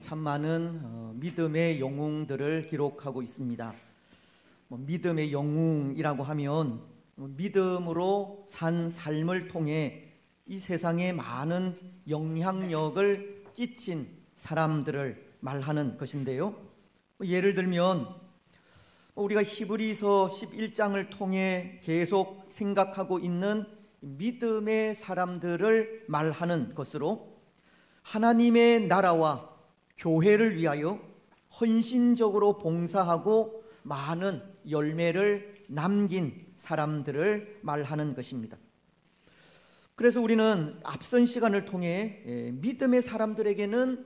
참 많은 믿음의 영웅들을 기록하고 있습니다. 믿음의 영웅이라고 하면 믿음으로 산 삶을 통해 이 세상에 많은 영향력을 끼친 사람들을 말하는 것인데요. 예를 들면 우리가 히브리서 11장을 통해 계속 생각하고 있는 믿음의 사람들을 말하는 것으로 하나님의 나라와 교회를 위하여 헌신적으로 봉사하고 많은 열매를 남긴 사람들을 말하는 것입니다. 그래서 우리는 앞선 시간을 통해 믿음의 사람들에게는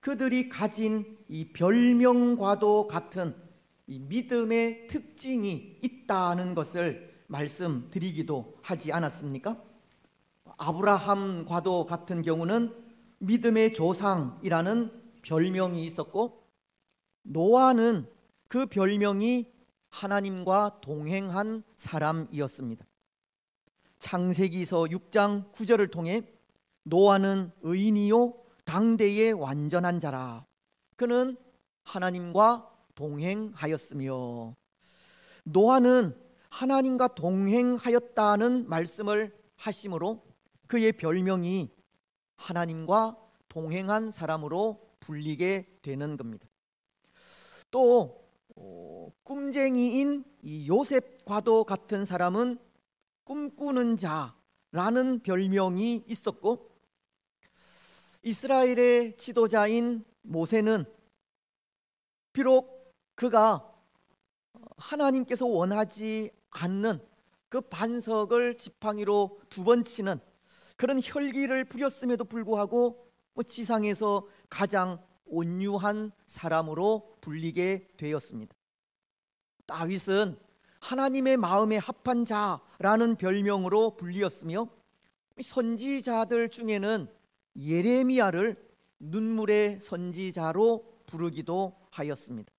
그들이 가진 이 별명과도 같은 이 믿음의 특징이 있다는 것을 말씀드리기도 하지 않았습니까? 아브라함과도 같은 경우는 믿음의 조상이라는 별명이 있었고, 노아는 그 별명이 하나님과 동행한 사람이었습니다. 창세기서 6장 9절을 통해 노아는 의인이요 당대의 완전한 자라, 그는 하나님과 동행하였으며, 노아는 하나님과 동행하였다는 말씀을 하심으로 그의 별명이 하나님과 동행한 사람으로 불리게 되는 겁니다. 또 꿈쟁이인 이 요셉과도 같은 사람은 꿈꾸는 자라는 별명이 있었고, 이스라엘의 지도자인 모세는 비록 그가 하나님께서 원하지 않는 그 반석을 지팡이로 2번 치는 그런 혈기를 부렸음에도 불구하고 지상에서 가장 온유한 사람으로 불리게 되었습니다. 다윗은 하나님의 마음에 합한 자라는 별명으로 불리었으며, 선지자들 중에는 예레미야를 눈물의 선지자로 부르기도 하였습니다.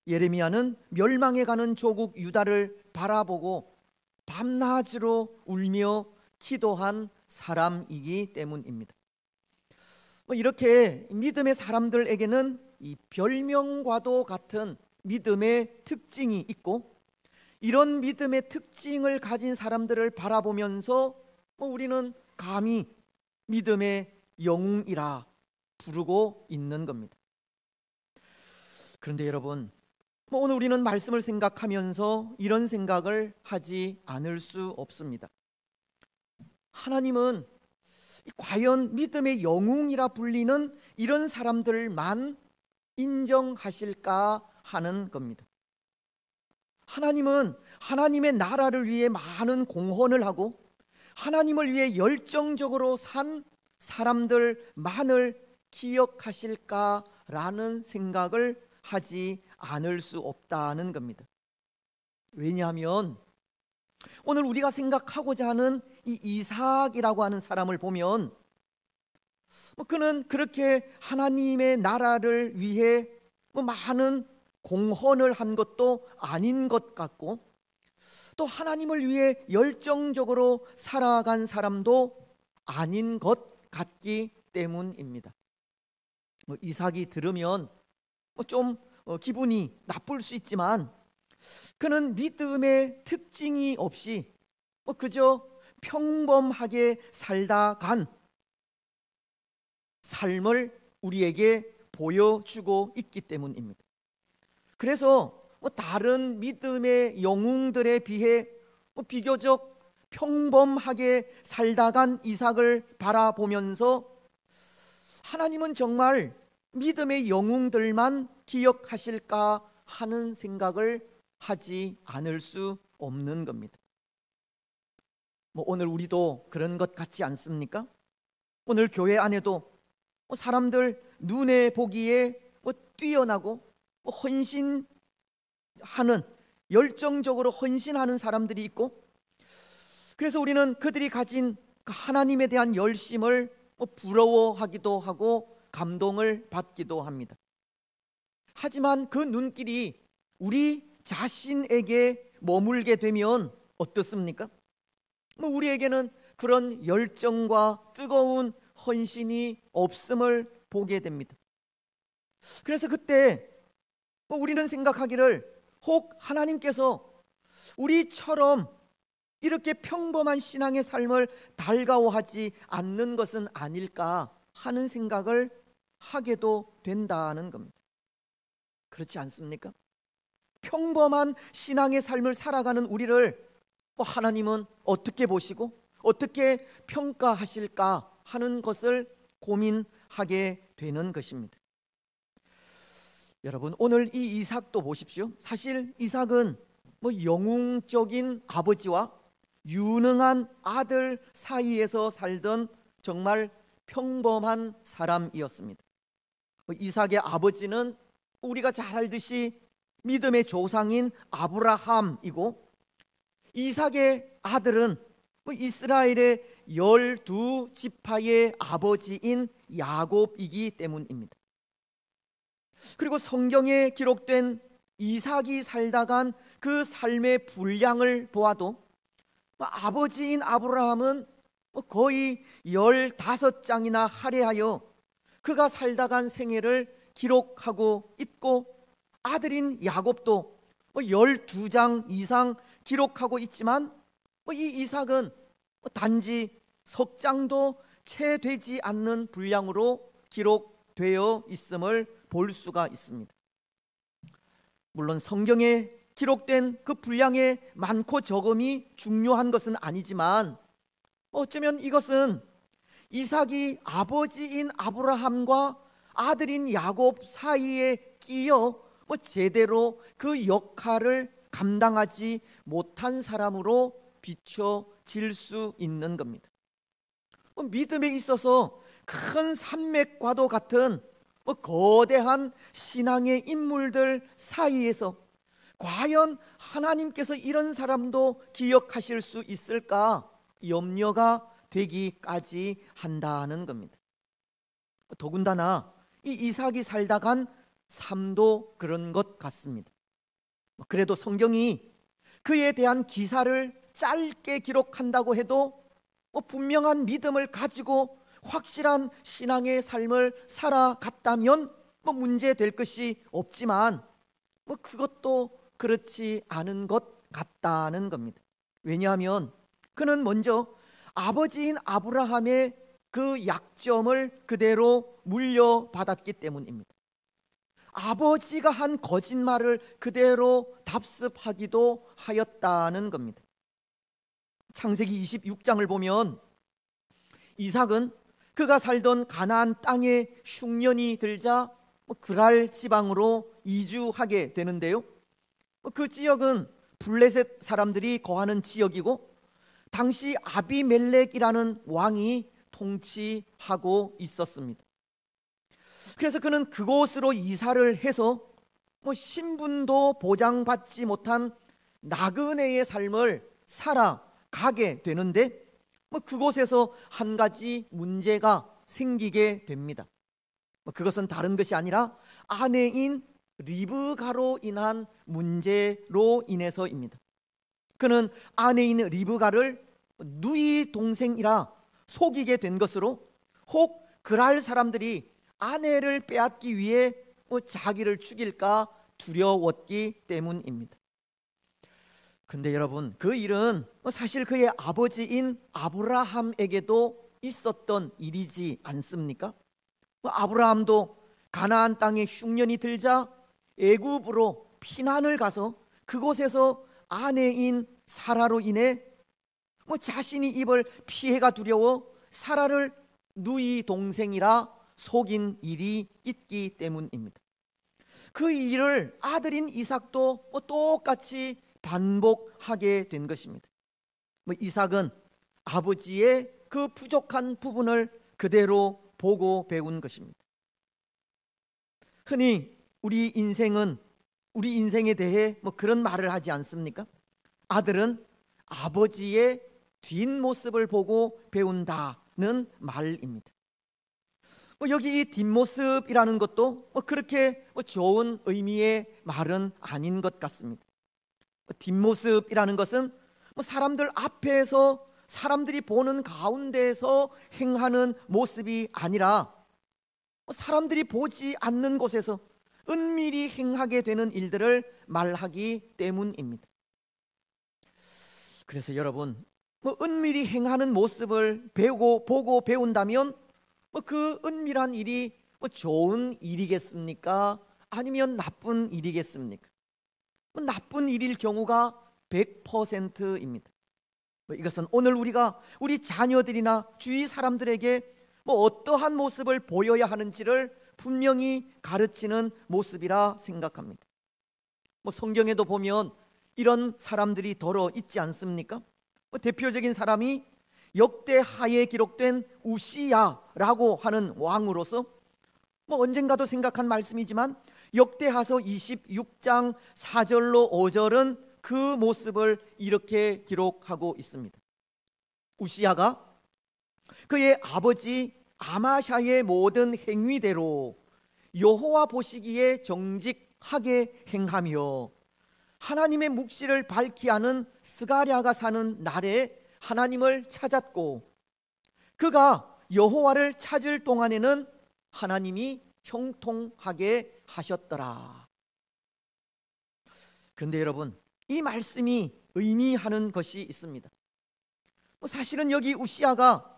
예레미야는 멸망해 가는 조국 유다를 바라보고 밤낮으로 울며 기도한 사람이기 때문입니다. 이렇게 믿음의 사람들에게는 이 별명과도 같은 믿음의 특징이 있고, 이런 믿음의 특징을 가진 사람들을 바라보면서 우리는 감히 믿음의 영웅이라 부르고 있는 겁니다. 그런데 여러분, 오늘 우리는 말씀을 생각하면서 이런 생각을 하지 않을 수 없습니다. 하나님은 과연 믿음의 영웅이라 불리는 이런 사람들만 인정하실까 하는 겁니다. 하나님은 하나님의 나라를 위해 많은 공헌을 하고 하나님을 위해 열정적으로 산 사람들만을 기억하실까라는 생각을 하지 않을 수 없다는 겁니다. 왜냐하면 오늘 우리가 생각하고자 하는 이 이삭이라고 하는 사람을 보면 그는 그렇게 하나님의 나라를 위해 많은 공헌을 한 것도 아닌 것 같고, 또 하나님을 위해 열정적으로 살아간 사람도 아닌 것 같기 때문입니다. 이삭이 들으면 좀 기분이 나쁠 수 있지만, 그는 믿음의 특징이 없이 그저 평범하게 살다 간 삶을 우리에게 보여주고 있기 때문입니다. 그래서 다른 믿음의 영웅들에 비해 비교적 평범하게 살다 간 이삭을 바라보면서 하나님은 정말 믿음의 영웅들만 기억하실까 하는 생각을 하지 않을 수 없는 겁니다. 오늘 우리도 그런 것 같지 않습니까? 오늘 교회 안에도 사람들 눈에 보기에 뛰어나고 헌신하는, 열정적으로 헌신하는 사람들이 있고, 그래서 우리는 그들이 가진 하나님에 대한 열심을 부러워하기도 하고 감동을 받기도 합니다. 하지만 그 눈길이 우리 자신에게 머물게 되면 어떻습니까? 우리에게는 그런 열정과 뜨거운 헌신이 없음을 보게 됩니다. 그래서 그때 우리는 생각하기를 혹 하나님께서 우리처럼 이렇게 평범한 신앙의 삶을 달가워하지 않는 것은 아닐까 하는 생각을 하게도 된다는 겁니다. 그렇지 않습니까? 평범한 신앙의 삶을 살아가는 우리를 하나님은 어떻게 보시고 어떻게 평가하실까 하는 것을 고민하게 되는 것입니다. 여러분, 오늘 이 이삭도 보십시오. 사실 이삭은 영웅적인 아버지와 유능한 아들 사이에서 살던 정말 평범한 사람이었습니다. 이삭의 아버지는 우리가 잘 알듯이 믿음의 조상인 아브라함이고, 이삭의 아들은 이스라엘의 12지파의 아버지인 야곱이기 때문입니다. 그리고 성경에 기록된 이삭이 살다간 그 삶의 분량을 보아도 아버지인 아브라함은 거의 15장이나 할애하여 그가 살다간 생애를 기록하고 있고, 아들인 야곱도 12장 이상 기록하고 있지만 이 이삭은 단지 석 장도 채 되지 않는 분량으로 기록되어 있음을 볼 수가 있습니다. 물론 성경에 기록된 그 분량의 많고 적음이 중요한 것은 아니지만, 어쩌면 이것은 이삭이 아버지인 아브라함과 아들인 야곱 사이에 끼어 제대로 그 역할을 감당하지 못한 사람으로 비춰질 수 있는 겁니다. 믿음에 있어서 큰 산맥과도 같은 거대한 신앙의 인물들 사이에서 과연 하나님께서 이런 사람도 기억하실 수 있을까 염려가 되기까지 한다는 겁니다. 더군다나 이 이삭이 살다간 삶도 그런 것 같습니다. 그래도 성경이 그에 대한 기사를 짧게 기록한다고 해도 분명한 믿음을 가지고 확실한 신앙의 삶을 살아갔다면 문제될 것이 없지만 그것도 그렇지 않은 것 같다는 겁니다. 왜냐하면 그는 먼저 아버지인 아브라함의 그 약점을 그대로 물려받았기 때문입니다. 아버지가 한 거짓말을 그대로 답습하기도 하였다는 겁니다. 창세기 26장을 보면 이삭은 그가 살던 가나안 땅에 흉년이 들자 그랄 지방으로 이주하게 되는데요, 그 지역은 블레셋 사람들이 거하는 지역이고 당시 아비멜렉이라는 왕이 통치하고 있었습니다. 그래서 그는 그곳으로 이사를 해서 신분도 보장받지 못한 나그네의 삶을 살아가게 되는데, 그곳에서 한 가지 문제가 생기게 됩니다. 그것은 다른 것이 아니라 아내인 리브가로 인한 문제로 인해서입니다. 그는 아내인 리브가를 누이 동생이라 속이게 된 것으로 혹 그랄 사람들이 아내를 빼앗기 위해 자기를 죽일까 두려웠기 때문입니다. 근데 여러분, 그 일은 사실 그의 아버지인 아브라함에게도 있었던 일이지 않습니까? 아브라함도 가나안 땅에 흉년이 들자 애굽으로 피난을 가서 그곳에서 아내인 사라로 인해 자신이 입을 피해가 두려워 사라를 누이 동생이라 속인 일이 있기 때문입니다. 그 일을 아들인 이삭도 똑같이 반복하게 된 것입니다. 이삭은 아버지의 그 부족한 부분을 그대로 보고 배운 것입니다. 흔히 우리 인생에 대해 그런 말을 하지 않습니까? 아들은 아버지의 뒷모습을 보고 배운다는 말입니다. 여기 이 뒷모습이라는 것도 그렇게 좋은 의미의 말은 아닌 것 같습니다. 뒷모습이라는 것은 사람들 앞에서 사람들이 보는 가운데서 행하는 모습이 아니라 사람들이 보지 않는 곳에서 은밀히 행하게 되는 일들을 말하기 때문입니다. 그래서 여러분, 은밀히 행하는 모습을 보고 배운다면 그 은밀한 일이 좋은 일이겠습니까? 아니면 나쁜 일이겠습니까? 나쁜 일일 경우가 100%입니다. 이것은 오늘 우리가 우리 자녀들이나 주위 사람들에게 어떠한 모습을 보여야 하는지를 분명히 가르치는 모습이라 생각합니다. 성경에도 보면 이런 사람들이 더러 있지 않습니까? 대표적인 사람이 역대하에 기록된 우시야라고 하는 왕으로서 언젠가도 생각한 말씀이지만 역대하서 26장 4절로 5절은 그 모습을 이렇게 기록하고 있습니다. 우시야가 그의 아버지 아마샤의 모든 행위대로 여호와 보시기에 정직하게 행하며 하나님의 묵시를 밝히 하는 스가랴가 사는 날에 하나님을 찾았고 그가 여호와를 찾을 동안에는 하나님이 형통하게 하셨더라. 그런데 여러분, 이 말씀이 의미하는 것이 있습니다. 사실은 여기 우시야가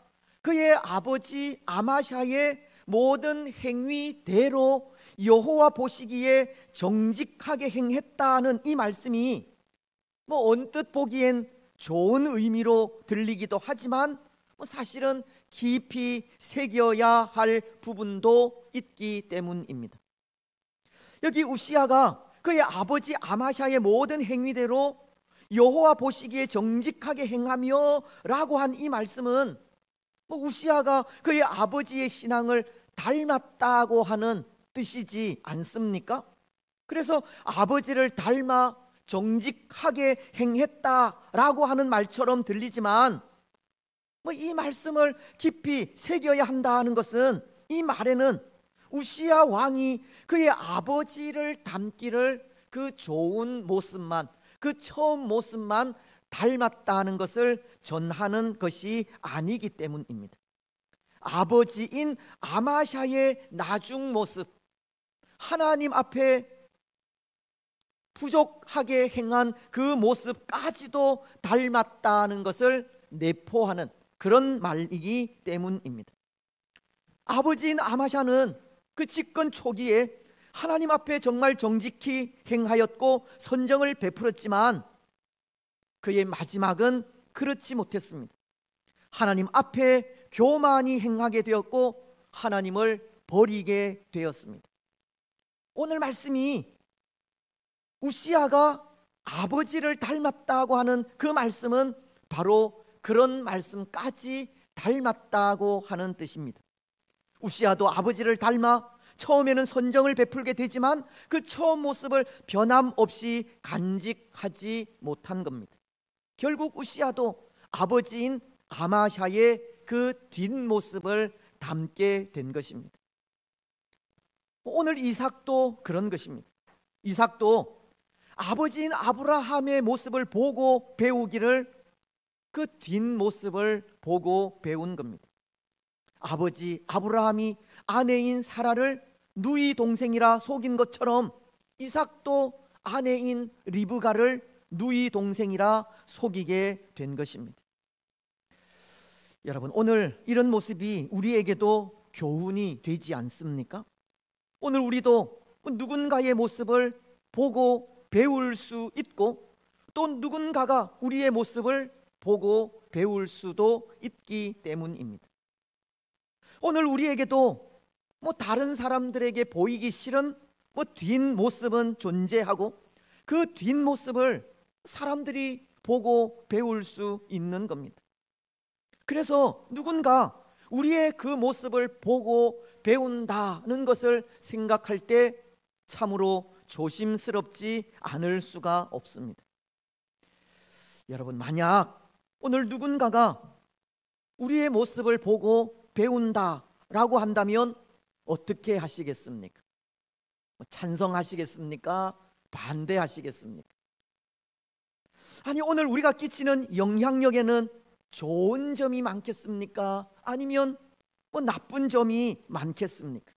그의 아버지 아마샤의 모든 행위대로 여호와 보시기에 정직하게 행했다는 이 말씀이 언뜻 보기엔 좋은 의미로 들리기도 하지만 사실은 깊이 새겨야 할 부분도 있기 때문입니다. 여기 우시야가 그의 아버지 아마샤의 모든 행위대로 여호와 보시기에 정직하게 행하며 라고 한 이 말씀은 우시야가 그의 아버지의 신앙을 닮았다고 하는 뜻이지 않습니까? 그래서 아버지를 닮아 정직하게 행했다라고 하는 말처럼 들리지만 이 말씀을 깊이 새겨야 한다는 것은 이 말에는 우시야 왕이 그의 아버지를 닮기를 그 좋은 모습만, 그 처음 모습만 닮았다는 것을 전하는 것이 아니기 때문입니다. 아버지인 아마샤의 나중 모습, 하나님 앞에 부족하게 행한 그 모습까지도 닮았다는 것을 내포하는 그런 말이기 때문입니다. 아버지인 아마샤는 그 집권 초기에 하나님 앞에 정말 정직히 행하였고 선정을 베풀었지만 그의 마지막은 그렇지 못했습니다. 하나님 앞에 교만히 행하게 되었고 하나님을 버리게 되었습니다. 오늘 말씀이 우시야가 아버지를 닮았다고 하는 그 말씀은 바로 그런 말씀까지 닮았다고 하는 뜻입니다. 우시야도 아버지를 닮아 처음에는 선정을 베풀게 되지만 그 처음 모습을 변함없이 간직하지 못한 겁니다. 결국 우시야도 아버지인 아마샤의 그 뒷모습을 담게 된 것입니다. 오늘 이삭도 그런 것입니다. 이삭도 아버지인 아브라함의 모습을 보고 배우기를 그 뒷모습을 보고 배운 겁니다. 아버지 아브라함이 아내인 사라를 누이 동생이라 속인 것처럼 이삭도 아내인 리브가를 누이 동생이라 속이게 된 것입니다. 여러분, 오늘 이런 모습이 우리에게도 교훈이 되지 않습니까? 오늘 우리도 누군가의 모습을 보고 배울 수 있고 또 누군가가 우리의 모습을 보고 배울 수도 있기 때문입니다. 오늘 우리에게도 다른 사람들에게 보이기 싫은 뒷모습은 존재하고 그 뒷모습을 사람들이 보고 배울 수 있는 겁니다. 그래서 누군가 우리의 그 모습을 보고 배운다는 것을 생각할 때 참으로 조심스럽지 않을 수가 없습니다. 여러분, 만약 오늘 누군가가 우리의 모습을 보고 배운다라고 한다면 어떻게 하시겠습니까? 찬성하시겠습니까? 반대하시겠습니까? 아니, 오늘 우리가 끼치는 영향력에는 좋은 점이 많겠습니까? 아니면 나쁜 점이 많겠습니까?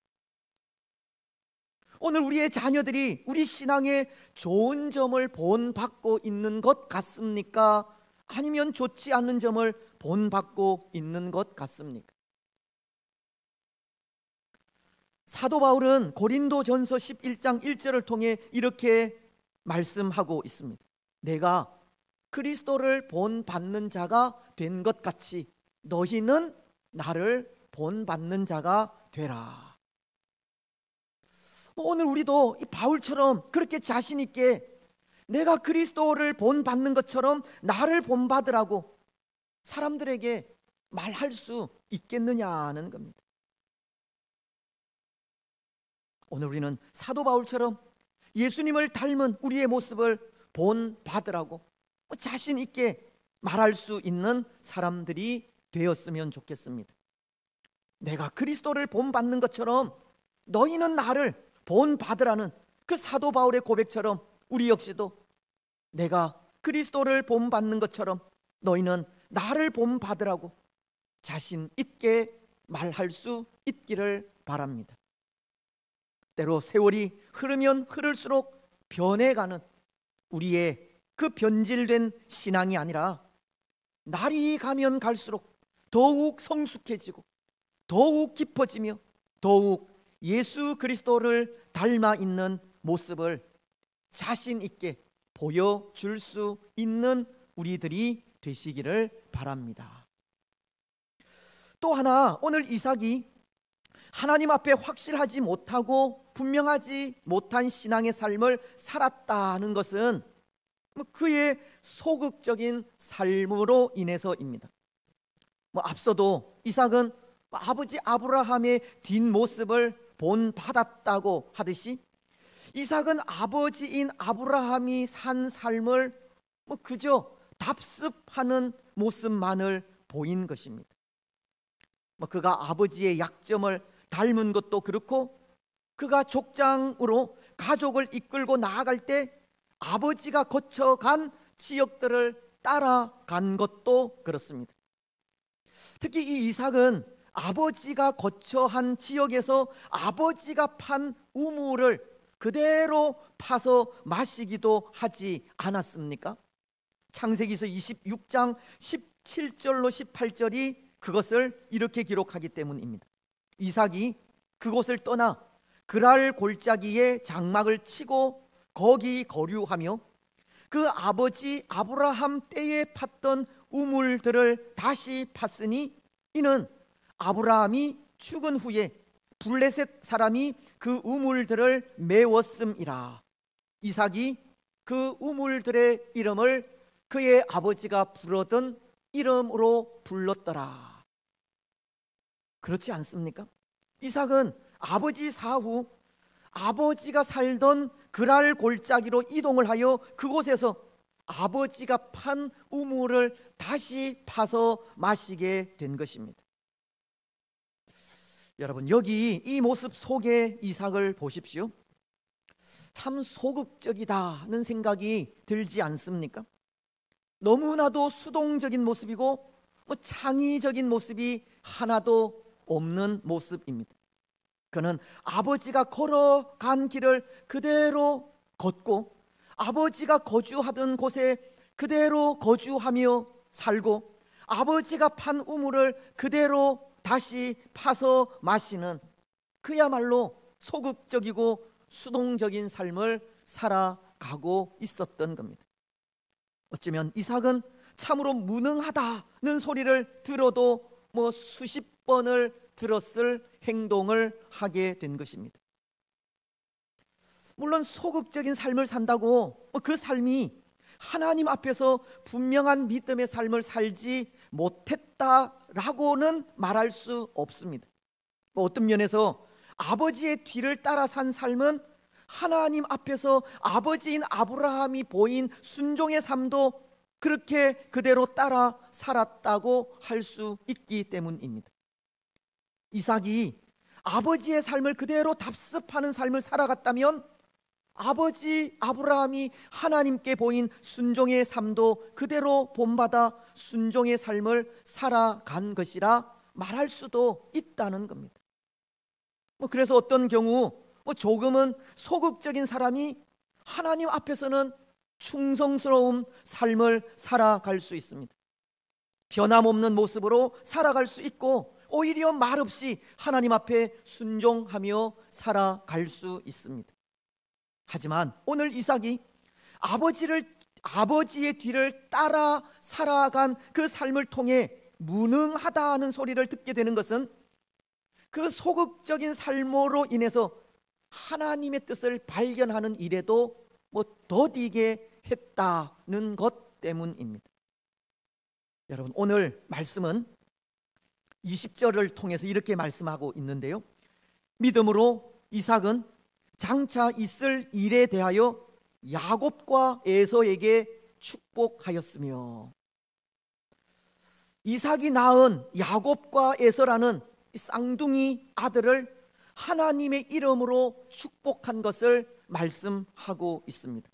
오늘 우리의 자녀들이 우리 신앙의 좋은 점을 본받고 있는 것 같습니까? 아니면 좋지 않는 점을 본받고 있는 것 같습니까? 사도 바울은 고린도전서 11장 1절을 통해 이렇게 말씀하고 있습니다. 내가 그리스도를 본받는 자가 된 것 같이 너희는 나를 본받는 자가 되라. 오늘 우리도 이 바울처럼 그렇게 자신 있게 내가 그리스도를 본받는 것처럼 나를 본받으라고 사람들에게 말할 수 있겠느냐는 겁니다. 오늘 우리는 사도 바울처럼 예수님을 닮은 우리의 모습을 본받으라고 자신 있게 말할 수 있는 사람들이 되었으면 좋겠습니다. 내가 그리스도를 본받는 것처럼 너희는 나를 본받으라는 그 사도 바울의 고백처럼 우리 역시도 내가 그리스도를 본받는 것처럼 너희는 나를 본받으라고 자신 있게 말할 수 있기를 바랍니다. 때로 세월이 흐르면 흐를수록 변해가는 우리의 그 변질된 신앙이 아니라 날이 가면 갈수록 더욱 성숙해지고 더욱 깊어지며 더욱 예수 그리스도를 닮아 있는 모습을 자신 있게 보여줄 수 있는 우리들이 되시기를 바랍니다. 또 하나, 오늘 이삭이 하나님 앞에 확실하지 못하고 분명하지 못한 신앙의 삶을 살았다는 것은 그의 소극적인 삶으로 인해서입니다. 앞서도 이삭은 아버지 아브라함의 뒷모습을 본받았다고 하듯이 이삭은 아버지인 아브라함이 산 삶을 그저 답습하는 모습만을 보인 것입니다. 그가 아버지의 약점을 닮은 것도 그렇고 그가 족장으로 가족을 이끌고 나아갈 때 아버지가 거쳐간 지역들을 따라간 것도 그렇습니다. 특히 이 이삭은 아버지가 거처한 지역에서 아버지가 판 우물을 그대로 파서 마시기도 하지 않았습니까? 창세기서 26장 17절로 18절이 그것을 이렇게 기록하기 때문입니다. 이삭이 그곳을 떠나 그랄 골짜기에 장막을 치고 거기 거류하며 그 아버지 아브라함 때에 팠던 우물들을 다시 팠으니 이는 아브라함이 죽은 후에 블레셋 사람이 그 우물들을 메웠음이라. 이삭이 그 우물들의 이름을 그의 아버지가 부르던 이름으로 불렀더라. 그렇지 않습니까? 이삭은 아버지 사후 아버지가 살던 그랄 골짜기로 이동을 하여 그곳에서 아버지가 판 우물을 다시 파서 마시게 된 것입니다. 여러분, 여기 이 모습 속에 이삭을 보십시오. 참 소극적이다는 생각이 들지 않습니까? 너무나도 수동적인 모습이고 창의적인 모습이 하나도 없는 모습입니다. 그는 아버지가 걸어간 길을 그대로 걷고 아버지가 거주하던 곳에 그대로 거주하며 살고 아버지가 판 우물을 그대로 다시 파서 마시는 그야말로 소극적이고 수동적인 삶을 살아가고 있었던 겁니다. 어쩌면 이삭은 참으로 무능하다는 소리를 들어도 수십 번을 들었을 행동을 하게 된 것입니다. 물론 소극적인 삶을 산다고 그 삶이 하나님 앞에서 분명한 믿음의 삶을 살지 못했다라고는 말할 수 없습니다. 어떤 면에서 아버지의 뒤를 따라 산 삶은 하나님 앞에서 아버지인 아브라함이 보인 순종의 삶도 그렇게 그대로 따라 살았다고 할 수 있기 때문입니다. 이삭이 아버지의 삶을 그대로 답습하는 삶을 살아갔다면 아버지 아브라함이 하나님께 보인 순종의 삶도 그대로 본받아 순종의 삶을 살아간 것이라 말할 수도 있다는 겁니다. 그래서 어떤 경우 조금은 소극적인 사람이 하나님 앞에서는 충성스러운 삶을 살아갈 수 있습니다. 변함없는 모습으로 살아갈 수 있고 오히려 말없이 하나님 앞에 순종하며 살아갈 수 있습니다. 하지만 오늘 이삭이 아버지의 뒤를 따라 살아간 그 삶을 통해 무능하다는 소리를 듣게 되는 것은 그 소극적인 삶으로 인해서 하나님의 뜻을 발견하는 일에도 더디게 했다는 것 때문입니다. 여러분, 오늘 말씀은 20절을 통해서 이렇게 말씀하고 있는데요, 믿음으로 이삭은 장차 있을 일에 대하여 야곱과 에서에게 축복하였으며, 이삭이 낳은 야곱과 에서라는 쌍둥이 아들을 하나님의 이름으로 축복한 것을 말씀하고 있습니다.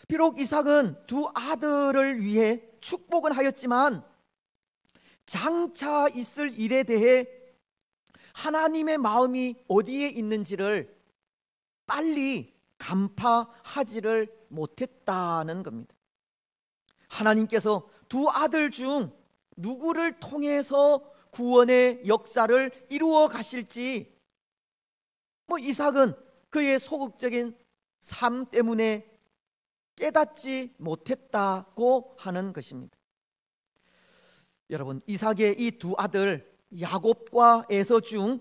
비록 이삭은 두 아들을 위해 축복은 하였지만 장차 있을 일에 대해 하나님의 마음이 어디에 있는지를 빨리 간파하지를 못했다는 겁니다. 하나님께서 두 아들 중 누구를 통해서 구원의 역사를 이루어 가실지 이삭은 그의 소극적인 삶 때문에 깨닫지 못했다고 하는 것입니다. 여러분, 이삭의 이 두 아들 야곱과 에서 중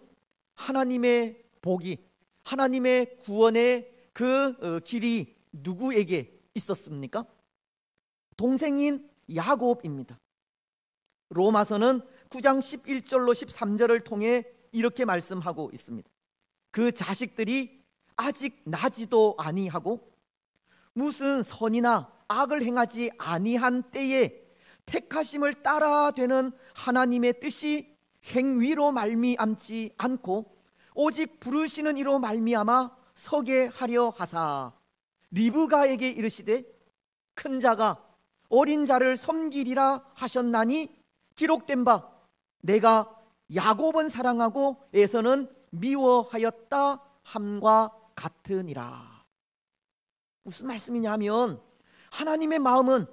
하나님의 복이, 하나님의 구원의 그 길이 누구에게 있었습니까? 동생인 야곱입니다. 로마서는 9장 11절로 13절을 통해 이렇게 말씀하고 있습니다. 그 자식들이 아직 나지도 아니하고 무슨 선이나 악을 행하지 아니한 때에 택하심을 따라 되는 하나님의 뜻이 행위로 말미암지 않고 오직 부르시는 이로 말미암아 서게 하려 하사 리브가에게 이르시되 큰 자가 어린 자를 섬기리라 하셨나니 기록된 바 내가 야곱은 사랑하고 에서는 미워하였다 함과 같으니라. 무슨 말씀이냐 하면 하나님의 마음은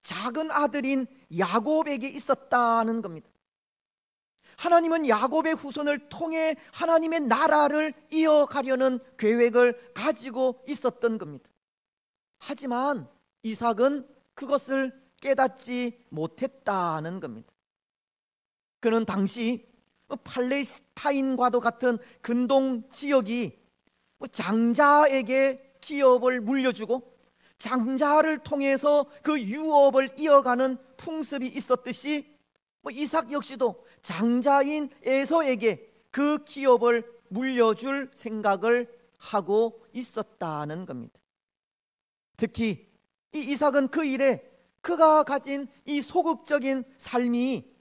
작은 아들인 야곱에게 있었다는 겁니다. 하나님은 야곱의 후손을 통해 하나님의 나라를 이어가려는 계획을 가지고 있었던 겁니다. 하지만 이삭은 그것을 깨닫지 못했다는 겁니다. 그는 당시 팔레스타인과도 같은 근동 지역이 장자에게 기업을 물려주고 장자를 통해서 그 유업을 이어가는 풍습이 있었듯이 이삭 역시도 장자인 에서에게 그 기업을 물려줄 생각을 하고 있었다는 겁니다. 특히 이 이삭은 그 일에 그가 가진 이 소극적인 삶이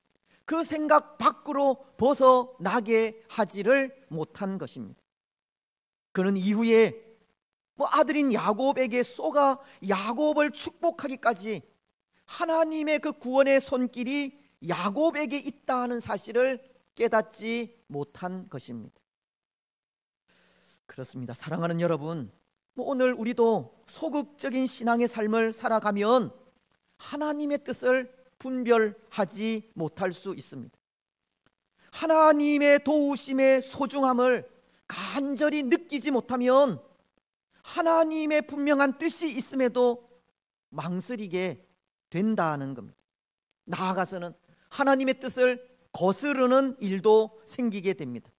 그 생각 밖으로 벗어나게 하지를 못한 것입니다. 그는 이후에 아들인 야곱에게 쏘가 야곱을 축복하기까지 하나님의 그 구원의 손길이 야곱에게 있다는 사실을 깨닫지 못한 것입니다. 그렇습니다. 사랑하는 여러분, 오늘 우리도 소극적인 신앙의 삶을 살아가면 하나님의 뜻을 분별하지 못할 수 있습니다. 하나님의 도우심의 소중함을 간절히 느끼지 못하면 하나님의 분명한 뜻이 있음에도 망설이게 된다는 겁니다. 나아가서는 하나님의 뜻을 거스르는 일도 생기게 됩니다.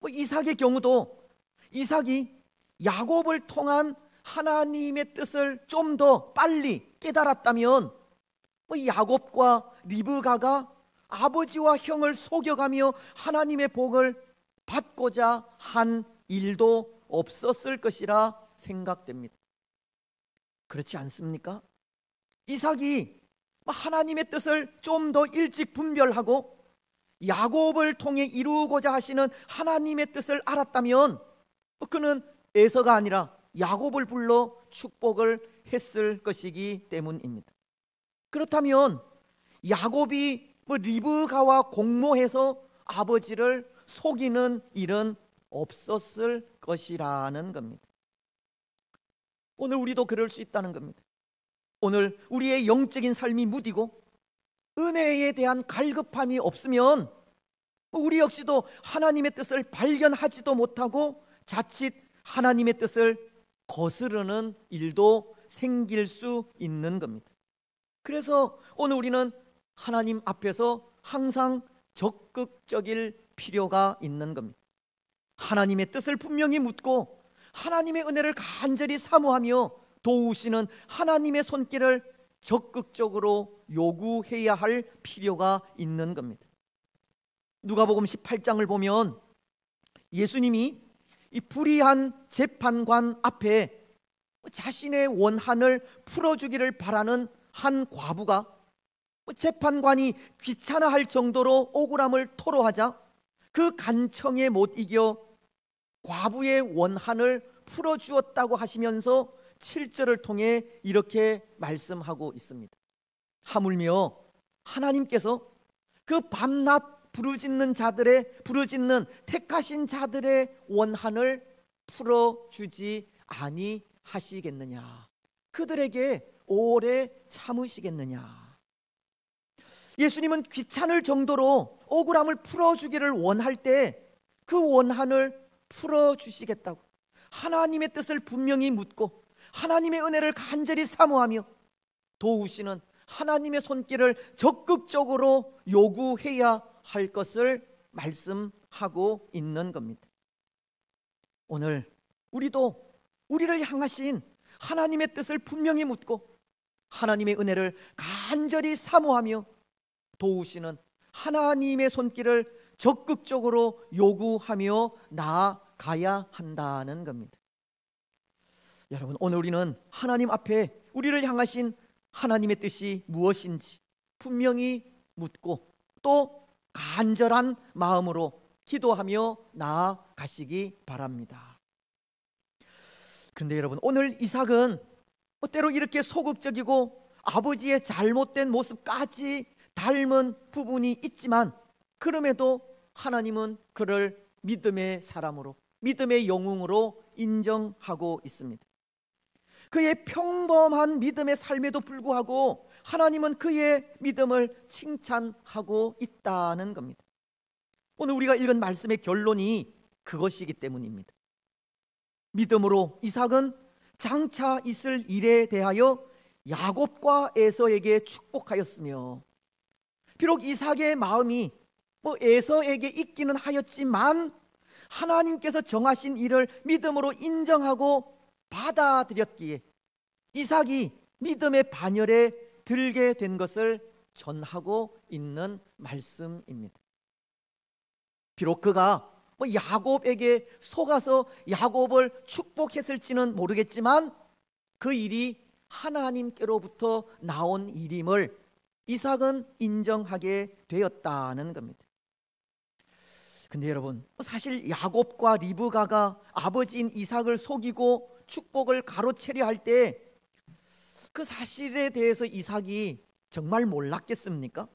이삭의 경우도 이삭이 야곱을 통한 하나님의 뜻을 좀 더 빨리 깨달았다면 야곱과 리브가가 아버지와 형을 속여가며 하나님의 복을 받고자 한 일도 없었을 것이라 생각됩니다. 그렇지 않습니까? 이삭이 하나님의 뜻을 좀 더 일찍 분별하고 야곱을 통해 이루고자 하시는 하나님의 뜻을 알았다면 그는 에서가 아니라 야곱을 불러 축복을 했을 것이기 때문입니다. 그렇다면 야곱이 리브가와 공모해서 아버지를 속이는 일은 없었을 것이라는 겁니다. 오늘 우리도 그럴 수 있다는 겁니다. 오늘 우리의 영적인 삶이 무디고 은혜에 대한 갈급함이 없으면 우리 역시도 하나님의 뜻을 발견하지도 못하고 자칫 하나님의 뜻을 거스르는 일도 생길 수 있는 겁니다. 그래서 오늘 우리는 하나님 앞에서 항상 적극적일 필요가 있는 겁니다. 하나님의 뜻을 분명히 묻고 하나님의 은혜를 간절히 사모하며 도우시는 하나님의 손길을 적극적으로 요구해야 할 필요가 있는 겁니다. 누가복음 18장을 보면 예수님이 이 불의한 재판관 앞에 자신의 원한을 풀어주기를 바라는 한 과부가 재판관이 귀찮아할 정도로 억울함을 토로하자 그 간청에 못 이겨 과부의 원한을 풀어주었다고 하시면서 7절을 통해 이렇게 말씀하고 있습니다. 하물며 하나님께서 그 밤낮 부르짖는 택하신 자들의 원한을 풀어주지 아니하시겠느냐, 그들에게 오래 참으시겠느냐. 예수님은 귀찮을 정도로 억울함을 풀어주기를 원할 때 그 원한을 풀어주시겠다고 하나님의 뜻을 분명히 묻고 하나님의 은혜를 간절히 사모하며 도우시는 하나님의 손길을 적극적으로 요구해야 할 것을 말씀하고 있는 겁니다. 오늘 우리도 우리를 향하신 하나님의 뜻을 분명히 묻고 하나님의 은혜를 간절히 사모하며 도우시는 하나님의 손길을 적극적으로 요구하며 나아가야 한다는 겁니다. 여러분, 오늘 우리는 하나님 앞에 우리를 향하신 하나님의 뜻이 무엇인지 분명히 묻고 또 간절한 마음으로 기도하며 나아가시기 바랍니다. 그런데 여러분, 오늘 이삭은 때로 이렇게 소극적이고 아버지의 잘못된 모습까지 닮은 부분이 있지만 그럼에도 하나님은 그를 믿음의 사람으로, 믿음의 영웅으로 인정하고 있습니다. 그의 평범한 믿음의 삶에도 불구하고 하나님은 그의 믿음을 칭찬하고 있다는 겁니다. 오늘 우리가 읽은 말씀의 결론이 그것이기 때문입니다. 믿음으로 이삭은 장차 있을 일에 대하여 야곱과 에서에게 축복하였으며, 비록 이삭의 마음이 에서에게 있기는 하였지만 하나님께서 정하신 일을 믿음으로 인정하고 받아들였기에 이삭이 믿음의 반열에 들게 된 것을 전하고 있는 말씀입니다. 비록 그가 야곱에게 속아서 야곱을 축복했을지는 모르겠지만 그 일이 하나님께로부터 나온 일임을 이삭은 인정하게 되었다는 겁니다. 근데 여러분, 사실 야곱과 리브가가 아버지인 이삭을 속이고 축복을 가로채려 할 때 그 사실에 대해서 이삭이 정말 몰랐겠습니까?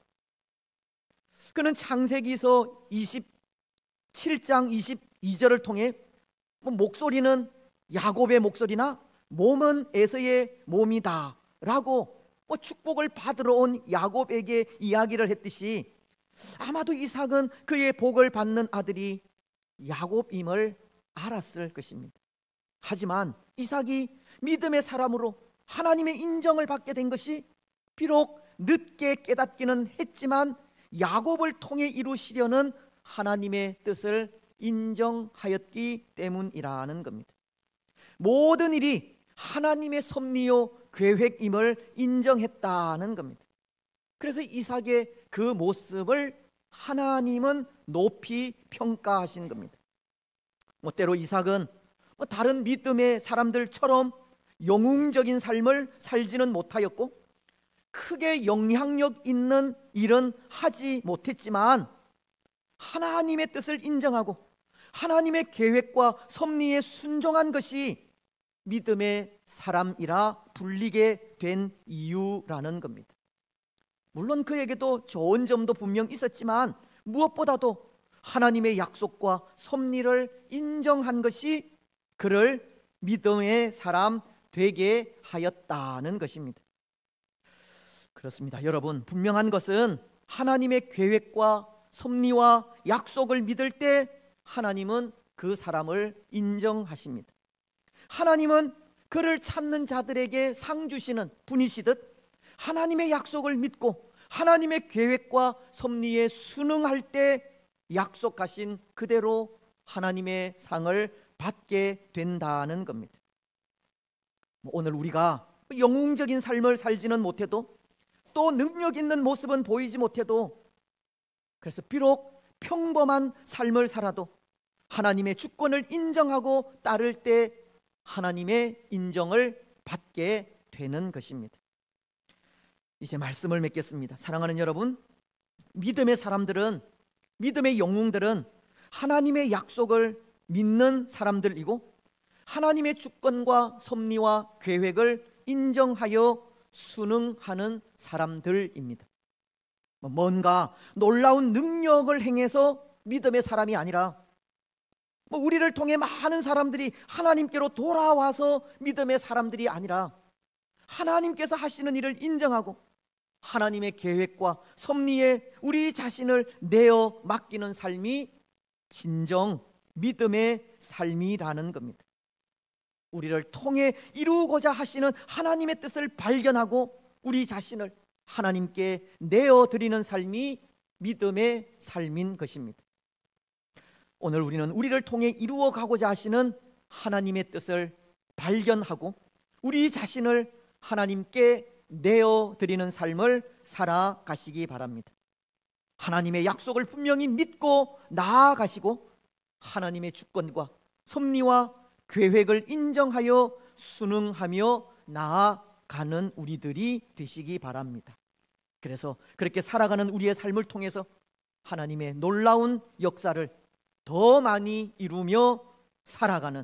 그는 창세기서 27장 22절을 통해 목소리는 야곱의 목소리나 몸은 에서의 몸이다 라고 축복을 받으러 온 야곱에게 이야기를 했듯이 아마도 이삭은 그의 복을 받는 아들이 야곱임을 알았을 것입니다. 하지만 이삭이 믿음의 사람으로 하나님의 인정을 받게 된 것이 비록 늦게 깨닫기는 했지만 야곱을 통해 이루시려는 하나님의 뜻을 인정하였기 때문이라는 겁니다. 모든 일이 하나님의 섭리요 계획임을 인정했다는 겁니다. 그래서 이삭의 그 모습을 하나님은 높이 평가하신 겁니다. 때로 이삭은 다른 믿음의 사람들처럼 영웅적인 삶을 살지는 못하였고 크게 영향력 있는 일은 하지 못했지만 하나님의 뜻을 인정하고 하나님의 계획과 섭리에 순종한 것이 믿음의 사람이라 불리게 된 이유라는 겁니다. 물론 그에게도 좋은 점도 분명 있었지만 무엇보다도 하나님의 약속과 섭리를 인정한 것이 그를 믿음의 사람 되게 하였다는 것입니다. 그렇습니다. 여러분, 분명한 것은 하나님의 계획과 섭리와 약속을 믿을 때 하나님은 그 사람을 인정하십니다. 하나님은 그를 찾는 자들에게 상 주시는 분이시듯 하나님의 약속을 믿고 하나님의 계획과 섭리에 순응할 때 약속하신 그대로 하나님의 상을 받게 된다는 겁니다. 오늘 우리가 영웅적인 삶을 살지는 못해도, 또 능력 있는 모습은 보이지 못해도, 그래서 비록 평범한 삶을 살아도 하나님의 주권을 인정하고 따를 때 하나님의 인정을 받게 되는 것입니다. 이제 말씀을 맺겠습니다. 사랑하는 여러분, 믿음의 사람들은, 믿음의 영웅들은 하나님의 약속을 믿는 사람들이고 하나님의 주권과 섭리와 계획을 인정하여 순응하는 사람들입니다. 뭔가 놀라운 능력을 행해서 믿음의 사람이 아니라, 우리를 통해 많은 사람들이 하나님께로 돌아와서 믿음의 사람들이 아니라, 하나님께서 하시는 일을 인정하고 하나님의 계획과 섭리에 우리 자신을 내어 맡기는 삶이 진정 믿음의 삶이라는 겁니다. 우리를 통해 이루고자 하시는 하나님의 뜻을 발견하고 우리 자신을 하나님께 내어드리는 삶이 믿음의 삶인 것입니다. 오늘 우리는 우리를 통해 이루어가고자 하시는 하나님의 뜻을 발견하고 우리 자신을 하나님께 내어드리는 삶을 살아가시기 바랍니다. 하나님의 약속을 분명히 믿고 나아가시고 하나님의 주권과 섭리와 계획을 인정하여 순응하며 나아가는 우리들이 되시기 바랍니다. 그래서 그렇게 살아가는 우리의 삶을 통해서 하나님의 놀라운 역사를 더 많이 이루며 살아가는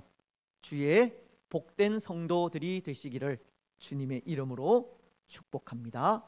주의 복된 성도들이 되시기를 주님의 이름으로 축복합니다.